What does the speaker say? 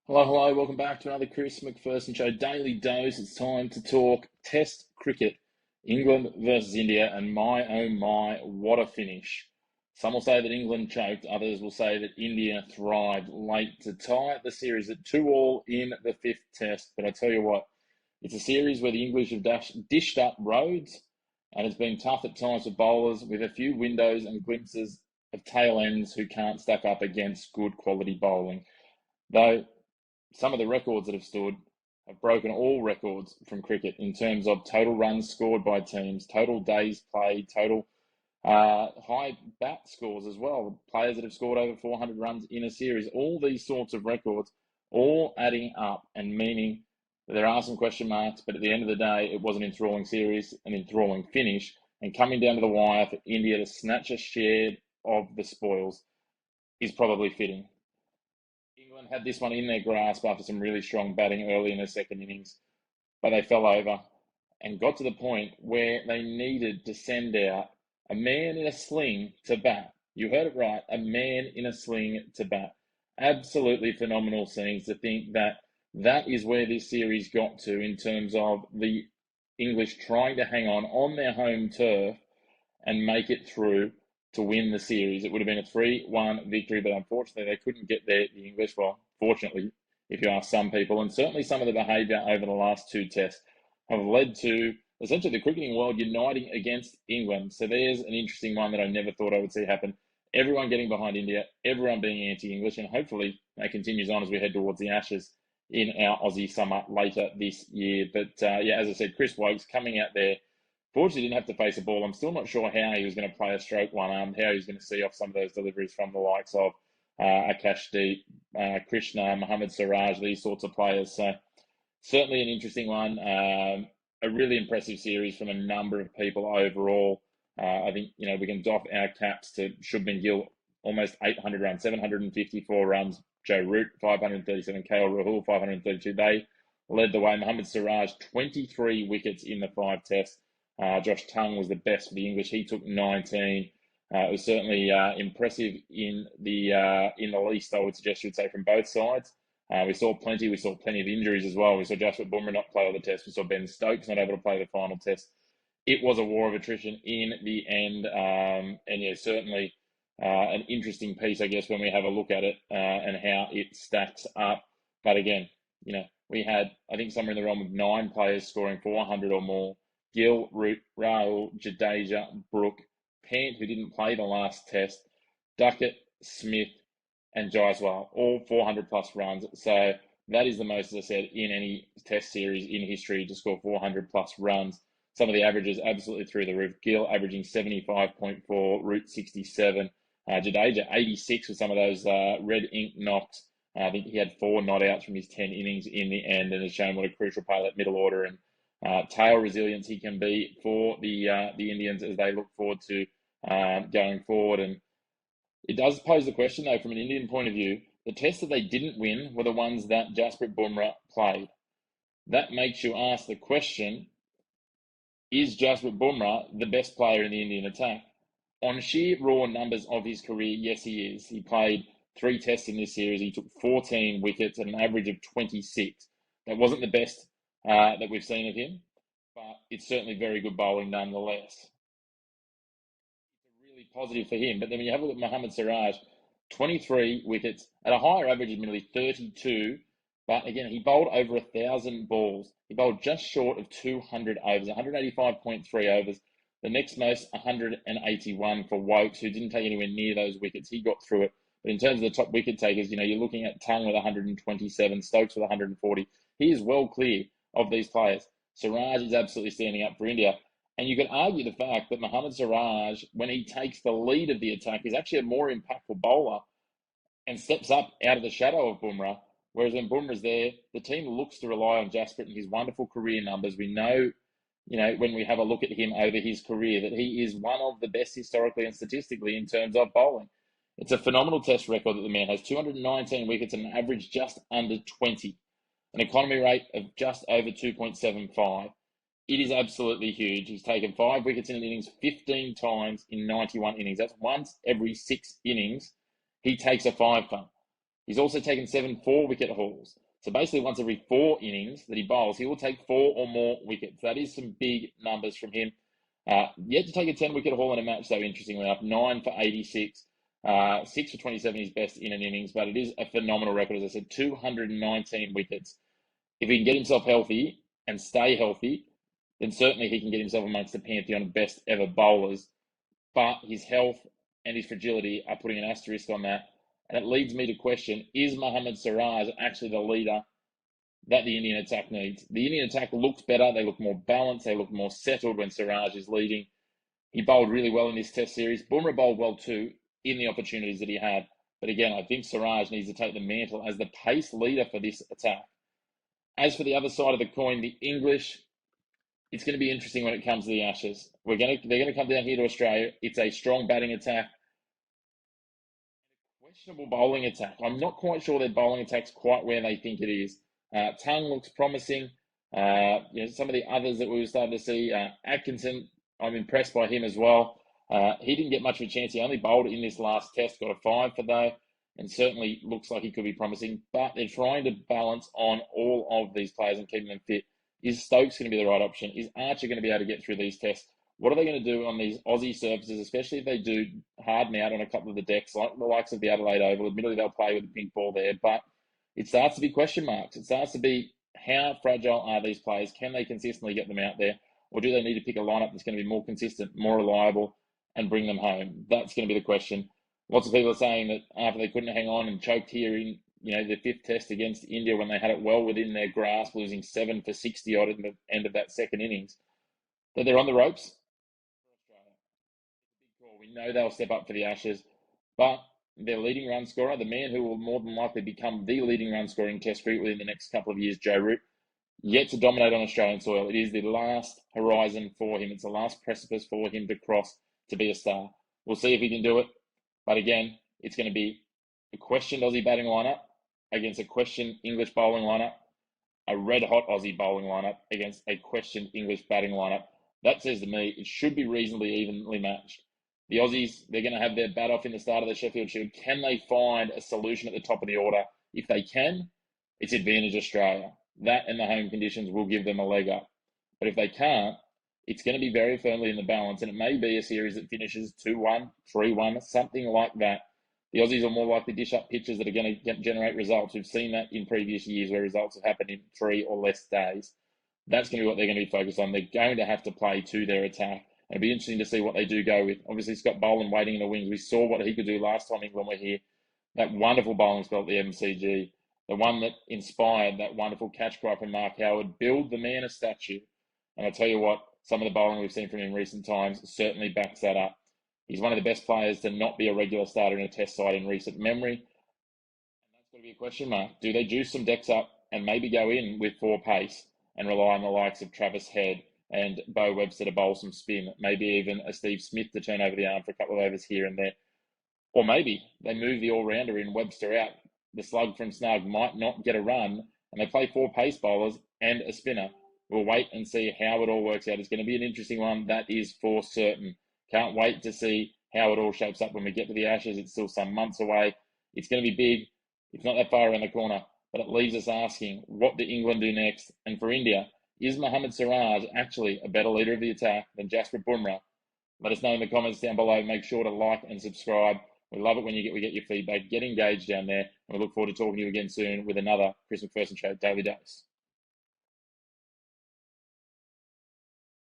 Hello. Welcome back to another Chris McPherson Show Daily Dose. It's time to talk Test cricket, England versus India, and oh my, what a finish. Some will say that England choked, others will say that India thrived late to tie the series at 2-all in the fifth Test. But I tell you what, it's a series where the English have dished up roads, and it's been tough at times for bowlers, with a few windows and glimpses of tail ends who can't stack up against good quality bowling. Though some of the records that have stood have broken all records from cricket in terms of total runs scored by teams, total days played, total high bat scores as well. Players that have scored over 400 runs in a series, all these sorts of records, all adding up and meaning that there are some question marks, but at the end of the day, it was an enthralling series, an enthralling finish, and coming down to the wire for India to snatch a share of the spoils is probably fitting. England had this one in their grasp after some really strong batting early in the second innings, but they fell over and got to the point where they needed to send out a man in a sling to bat. You heard it right, a man in a sling to bat. Absolutely phenomenal scenes to think that that is where this series got to in terms of the English trying to hang on their home turf and make it through to win the series. It would have been a 3-1 victory, but unfortunately they couldn't get there, the English. Well, fortunately, if you ask some people, and certainly some of the behaviour over the last two tests have led to essentially the cricketing world uniting against England. So there's an interesting one that I never thought I would see happen. Everyone getting behind India, everyone being anti-English, and hopefully that continues on as we head towards the Ashes in our Aussie summer later this year. But yeah, as I said, Chris Woakes coming out there. Fortunately, didn't have to face a ball. I'm still not sure how he was going to play a stroke one-armed, how he was going to see off some of those deliveries from the likes of Akashdeep, Krishna, Mohammad Siraj, these sorts of players. So certainly an interesting one. A really impressive series from a number of people overall. I think, we can doff our caps to Shubman Gill, almost 800 runs, 754 runs. Joe Root, 537. KL Rahul, 532. They led the way. Mohammad Siraj, 23 wickets in the five tests. Josh Tongue was the best for the English. He took 19. It was certainly impressive in the least, I would suggest you'd say, from both sides. We saw plenty of injuries as well. We saw Jasprit Bumrah not play all the tests. We saw Ben Stokes not able to play the final test. It was a war of attrition in the end. And yeah, certainly an interesting piece, I guess, when we have a look at it and how it stacks up. But again, we had, I think, somewhere in the realm of 9 players scoring 400 or more. Gill, Root, Rahul, Jadeja, Brook, Pant, who didn't play the last test, Duckett, Smith, and Jaiswal, all 400 plus runs. So that is the most, as I said, in any test series in history to score 400 plus runs. Some of the averages absolutely through the roof. Gill averaging 75.4, Root 67, Jadeja 86 with some of those red ink knocks. I think he had 4 not outs from his 10 innings in the end, and has shown what a crucial part of that middle order and tail resilience he can be for the Indians as they look forward to going forward. And it does pose the question, though, from an Indian point of view, the tests that they didn't win were the ones that Jasprit Bumrah played. That makes you ask the question, is Jasprit Bumrah the best player in the Indian attack? On sheer raw numbers of his career, yes, he is. He played 3 tests in this series. He took 14 wickets at an average of 26. That wasn't the best that we've seen of him, but it's certainly very good bowling nonetheless. It's a really positive for him. But then when you have a look at Mohammad Siraj, 23 wickets at a higher average of nearly 32. But again, he bowled over 1,000 balls. He bowled just short of 200 overs, 185.3 overs. The next most, 181 for Woakes, who didn't take anywhere near those wickets. He got through it. But in terms of the top wicket takers, you're looking at Tongue with 127, Stokes with 140. He is well clear of these players. Siraj is absolutely standing up for India. And you could argue the fact that Mohammad Siraj, when he takes the lead of the attack, is actually a more impactful bowler and steps up out of the shadow of Bumrah. Whereas when Bumrah's there, the team looks to rely on Jasprit and his wonderful career numbers. We know, when we have a look at him over his career, that he is one of the best historically and statistically in terms of bowling. It's a phenomenal test record that the man has. 219 wickets and an average just under 20. An economy rate of just over 2.75. It is absolutely huge. He's taken 5 wickets in an innings 15 times in 91 innings. That's once every 6 innings he takes a 5-for. He's also taken 7 4-wicket hauls. So basically, once every 4 innings that he bowls, he will take 4 or more wickets. That is some big numbers from him. Yet to take a 10-wicket haul in a match, though, interestingly enough, 9 for 86, 6 for 27 is best in an innings, but it is a phenomenal record. As I said, 219 wickets. If he can get himself healthy and stay healthy, then certainly he can get himself amongst the pantheon of best ever bowlers. But his health and his fragility are putting an asterisk on that. And it leads me to question, is Mohammad Siraj actually the leader that the Indian attack needs? The Indian attack looks better. They look more balanced. They look more settled when Siraj is leading. He bowled really well in this test series. Bumrah bowled well too in the opportunities that he had. But again, I think Siraj needs to take the mantle as the pace leader for this attack. As for the other side of the coin, the English, it's going to be interesting when it comes to the Ashes. They're going to come down here to Australia. It's a strong batting attack. Questionable bowling attack. I'm not quite sure their bowling attack's quite where they think it is. Tongue looks promising. Some of the others that we were starting to see, Atkinson, I'm impressed by him as well. He didn't get much of a chance. He only bowled in this last test, got a 5 for though, and certainly looks like he could be promising. But they're trying to balance on all of these players and keeping them fit. Is Stokes going to be the right option? Is Archer going to be able to get through these tests? What are they going to do on these Aussie surfaces, especially if they do harden out on a couple of the decks, like the likes of the Adelaide Oval? Admittedly, they'll play with the pink ball there, but it starts to be question marks. It starts to be, how fragile are these players? Can they consistently get them out there? Or do they need to pick a lineup that's going to be more consistent, more reliable, and bring them home? That's going to be the question. Lots of people are saying that after they couldn't hang on and choked here in the 5th test against India when they had it well within their grasp, losing 7 for 60 odd at the end of that second innings, that they're on the ropes. We know they'll step up for the Ashes, but their leading run scorer, the man who will more than likely become the leading run scorer in Test cricket within the next couple of years, Joe Root, yet to dominate on Australian soil. It is the last horizon for him. It's the last precipice for him to cross to be a star. We'll see if he can do it. But again, it's going to be a questioned Aussie batting lineup against a questioned English bowling lineup, a red-hot Aussie bowling lineup against a questioned English batting lineup. That says to me it should be reasonably evenly matched. The Aussies, they're going to have their bat off in the start of the Sheffield Shield. Can they find a solution at the top of the order? If they can, it's advantage Australia. That and the home conditions will give them a leg up. But if they can't, it's going to be very firmly in the balance, and it may be a series that finishes 2-1, 3-1, something like that. The Aussies are more likely to dish up pitches that are going to generate results. We've seen that in previous years where results have happened in 3 or less days. That's going to be what they're going to be focused on. They're going to have to play to their attack. It'll be interesting to see what they do go with. Obviously, Scott Boland waiting in the wings. We saw what he could do last time England were here. That wonderful bowling spell at the MCG, the one that inspired that wonderful catch cry from Mark Howard, build the man a statue. And I tell you what, some of the bowling we've seen from him in recent times certainly backs that up. He's one of the best players to not be a regular starter in a test side in recent memory. And that's got to be a question mark. Do they juice some decks up and maybe go in with 4 pace and rely on the likes of Travis Head and Bo Webster to bowl some spin, maybe even a Steve Smith to turn over the arm for a couple of overs here and there? Or maybe they move the all-rounder in, Webster out. The slug from Snug might not get a run, and they play 4 pace bowlers and a spinner. We'll wait and see how it all works out. It's going to be an interesting one, that is for certain. Can't wait to see how it all shapes up when we get to the Ashes. It's still some months away. It's going to be big. It's not that far around the corner, but it leaves us asking, what do England do next? And for India, is Mohammad Siraj actually a better leader of the attack than Jasprit Bumrah? Let us know in the comments down below. Make sure to like and subscribe. We love it when we get your feedback. Get engaged down there. And we look forward to talking to you again soon with another Chris McPherson Show Daily Dose.